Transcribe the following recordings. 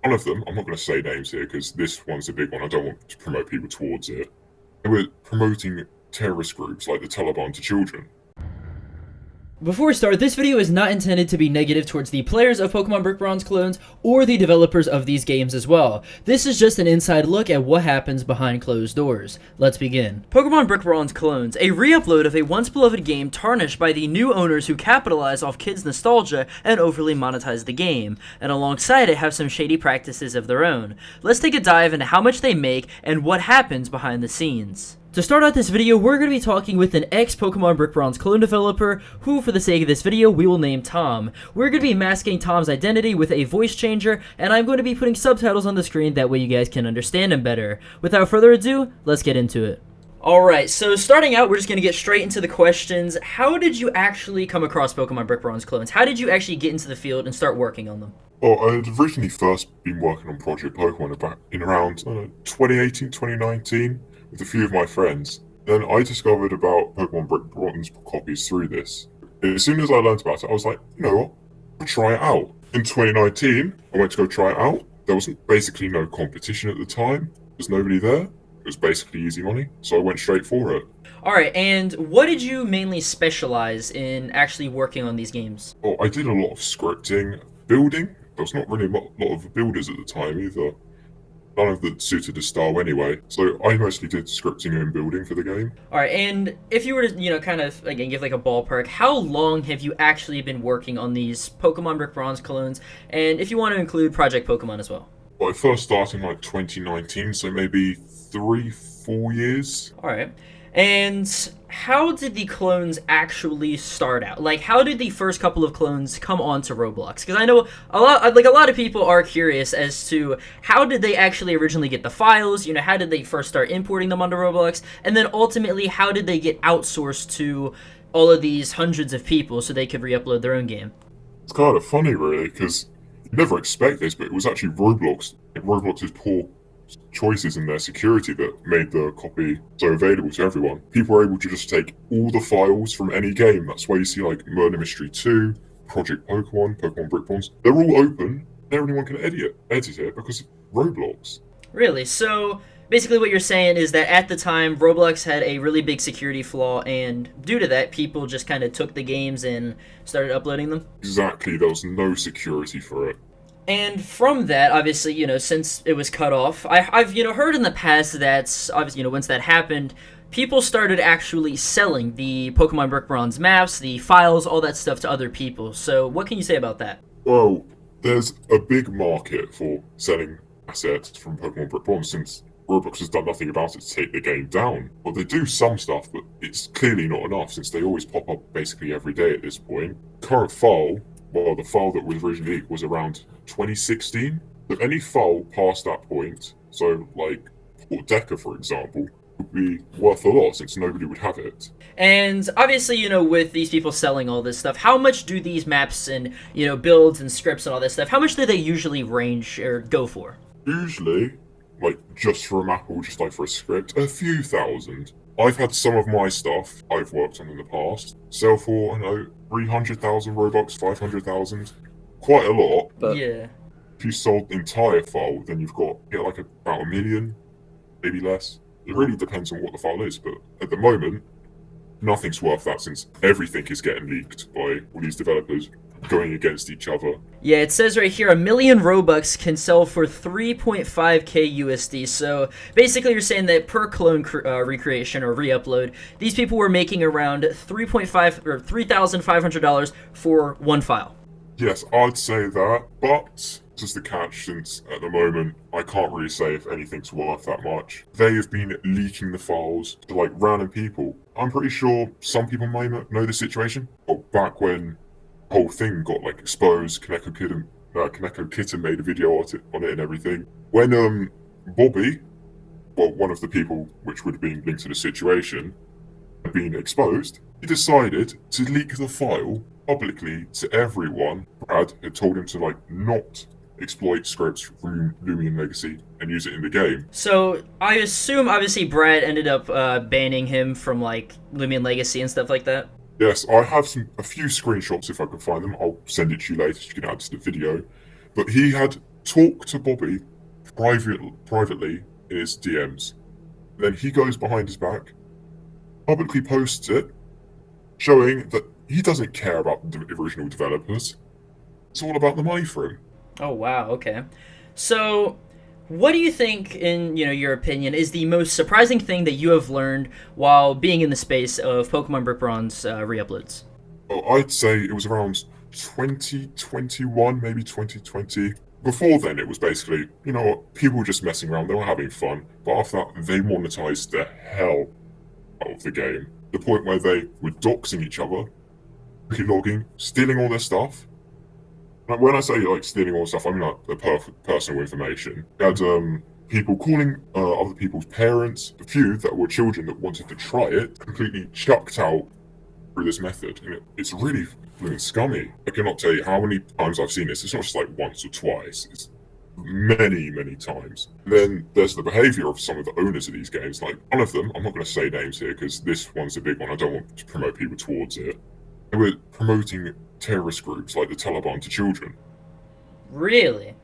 One of them, I'm not going to say names here because this one's a big one. I don't want to promote people towards it. They were promoting terrorist groups like the Taliban to children. Before we start, this video is not intended to be negative towards the players of Pokemon Brick Bronze clones or the developers of these games as well. This is just an inside look at what happens behind closed doors. Let's begin. Pokemon Brick Bronze Clones, a re-upload of a once-beloved game tarnished by the new owners who capitalize off kids' nostalgia and overly monetize the game, and alongside it have some shady practices of their own. Let's take a dive into how much they make and what happens behind the scenes. To start out this video, we're going to be talking with an ex-Pokemon Brick Bronze clone developer, who for the sake of this video, we will name Tom. We're going to be masking Tom's identity with a voice changer, and I'm going to be putting subtitles on the screen, that way you guys can understand him better. Without further ado, let's get into it. Alright, so starting out, we're just going to get straight into the questions. How did you actually come across Pokemon Brick Bronze clones? How did you actually get into the field and start working on them? Well, I had originally first been working on Project Pokemon in around 2018, 2019. With a few of my friends. Then I discovered about Pokemon Brick Bronze copies through this. As soon as I learned about it, I was like, you know what, I'll try it out. In 2019, I went to go try it out. There was basically no competition at the time. There was nobody there. It was basically easy money, so I went straight for it. Alright, and what did you mainly specialize in actually working on these games? Well, I did a lot of scripting, building. There was not really a lot of builders at the time either. None of that suited the style anyway, so I mostly did scripting and building for the game. Alright, and if you were to, kind of, again, give like a ballpark, how long have you actually been working on these Pokemon Brick Bronze clones, and if you want to include Project Pokemon as well? Well, I first started in 2019, so maybe 3-4 years. Alright, and how did the clones actually start out? Like, how did the first couple of clones come onto Roblox? Because I know a lot of people are curious as to how did they actually originally get the files, how did they first start importing them onto Roblox, and then ultimately how did they get outsourced to all of these hundreds of people so they could re-upload their own game? It's kind of funny, really, because you never expect this, but it was actually Roblox's poor choices in their security that made the copy so available to everyone. People were able to just take all the files from any game. That's why you see like Murder Mystery 2, Project Pokemon, Pokemon Brick Bronze. They're all open. Anyone can edit it because of Roblox. Really? So basically what you're saying is that at the time, Roblox had a really big security flaw, and due to that, people just kind of took the games and started uploading them? Exactly. There was no security for it. And from that, obviously, since it was cut off, I've heard in the past that, obviously, once that happened, people started actually selling the Pokemon Brick Bronze maps, the files, all that stuff to other people. So what can you say about that? Well, there's a big market for selling assets from Pokemon Brick Bronze since Roblox has done nothing about it to take the game down. Well, they do some stuff, but it's clearly not enough since they always pop up basically every day at this point. Current file, well, the file that was originally leaked was around 2016. If any file past that point, so like Port Decker, for example, would be worth a lot since nobody would have it. And obviously, with these people selling all this stuff, how much do these maps and, builds and scripts and all this stuff, how much do they usually range or go for? Usually, like just for a map or just like for a script, a few thousand. I've had some of my stuff I've worked on in the past sell for, 300,000 Robux, 500,000. Quite a lot. But yeah. If you sold the entire file, then you've got like about 1 million, maybe less. It really depends on what the file is, but at the moment, nothing's worth that since everything is getting leaked by all these developers going against each other. Yeah, it says right here, 1 million Robux can sell for 3.5k USD. So basically you're saying that per clone recreation or re-upload, these people were making around $3.5 or $3,500 for one file. Yes, I'd say that, but just the catch since at the moment I can't really say if anything's worth that much. They have been leaking the files to like random people. I'm pretty sure some people may know the situation. Well, back when the whole thing got like exposed, Kaneko Kitten made a video on it and everything. When Bobby, well, one of the people which would have been linked to the situation, had been exposed, he decided to leak the file publicly to everyone. Brad had told him to like not exploit scripts from Lumion Legacy and use it in the game. So I assume obviously Brad ended up banning him from like Lumion Legacy and stuff like that. Yes, I have a few screenshots if I can find them. I'll send it to you later so you can add to the video. But he had talk to Bobby privately in his DMs. Then he goes behind his back, publicly posts it, showing that he doesn't care about the original developers. It's all about the money for him. Oh wow, okay. So, what do you think, in your opinion, is the most surprising thing that you have learned while being in the space of Pokemon Brick Bronze re-uploads? Well, I'd say it was around 2021, maybe 2020. Before then, it was basically, people were just messing around, they were having fun. But after that, they monetized the hell out of the game. The point where they were doxing each other, logging, stealing all their stuff. Like, when I say stealing all stuff, I mean the personal information. You had people calling other people's parents. A few that were children that wanted to try it completely chucked out through this method. And it's really scummy. I cannot tell you how many times I've seen this. It's not just once or twice. It's many, many times. And then there's the behavior of some of the owners of these games. Like, one of them, I'm not going to say names here because this one's a big one. I don't want to promote people towards it. They were promoting terrorist groups like the Taliban to children. Really?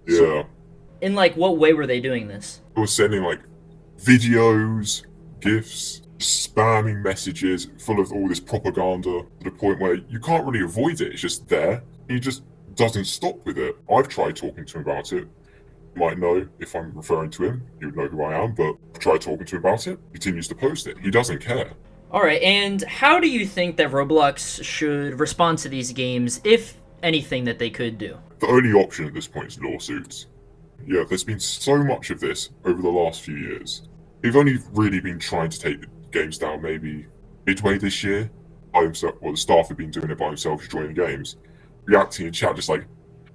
Yeah. So, in what way were they doing this? They were sending videos, GIFs, spamming messages full of all this propaganda to the point where you can't really avoid it. It's just there. He just doesn't stop with it. I've tried talking to him about it. You might know if I'm referring to him. He would know who I am, but I've tried talking to him about it. He continues to post it. He doesn't care. Alright, and how do you think that Roblox should respond to these games, if anything that they could do? The only option at this point is lawsuits. Yeah, there's been so much of this over the last few years. They've only really been trying to take the games down maybe midway this year by himself. Well, the staff have been doing it by themselves, joining games, reacting in chat just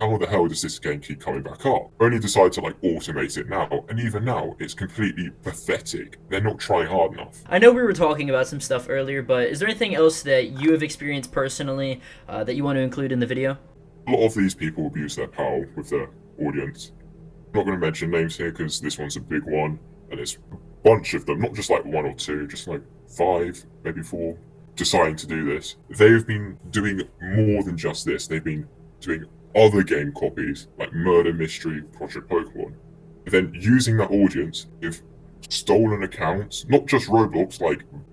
how the hell does this game keep coming back up? Only decide to automate it now, and even now, it's completely pathetic. They're not trying hard enough. I know we were talking about some stuff earlier, but is there anything else that you have experienced personally that you want to include in the video? A lot of these people abuse their power with their audience. I'm not going to mention names here because this one's a big one, and it's a bunch of them, not just one or two, just 5, maybe 4, deciding to do this. They've been doing more than just this. They've been doing other game copies like Murder Mystery, Project Pokemon. And then using that audience with stolen accounts, not just Roblox,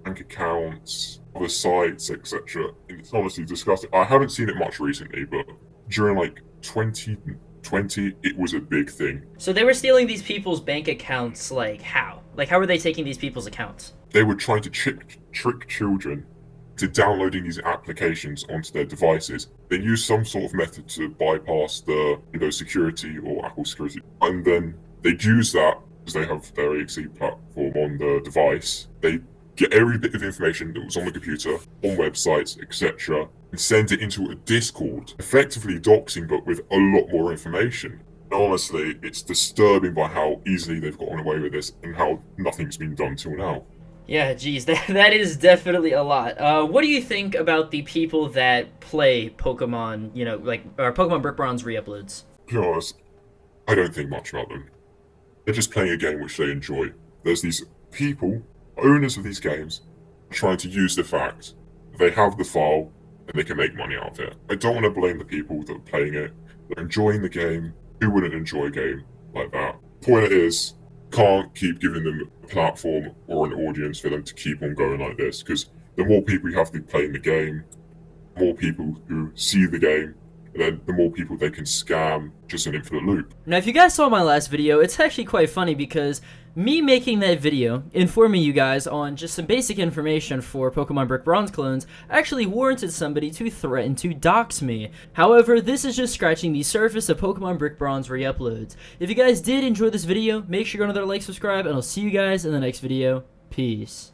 bank accounts, other sites, etc. It's honestly disgusting. I haven't seen it much recently, but during 2020, it was a big thing. So they were stealing these people's bank accounts, how? How were they taking these people's accounts? They were trying to trick children to downloading these applications onto their devices. They use some sort of method to bypass the security or Apple security, and then they'd use that because they have their EXE platform on the device. They get every bit of information that was on the computer, on websites, etc., and send it into a Discord, effectively doxing but with a lot more information. And honestly, it's disturbing by how easily they've gotten away with this and how nothing's been done till now. Yeah, geez, that is definitely a lot. What do you think about the people that play Pokemon, or Pokemon Brick Bronze re-uploads? To be honest, I don't think much about them. They're just playing a game which they enjoy. There's these people, owners of these games, trying to use the fact that they have the file and they can make money out of it. I don't want to blame the people that are playing it. They're enjoying the game. Who wouldn't enjoy a game like that? The point is, can't keep giving them a platform or an audience for them to keep on going like this, because the more people you have to play in the game, the more people who see the game, and then the more people they can scam, just an infinite loop. Now, if you guys saw my last video, it's actually quite funny because me making that video, informing you guys on just some basic information for Pokemon Brick Bronze clones, actually warranted somebody to threaten to dox me. However, this is just scratching the surface of Pokemon Brick Bronze re-uploads. If you guys did enjoy this video, make sure you go another like, subscribe, and I'll see you guys in the next video. Peace.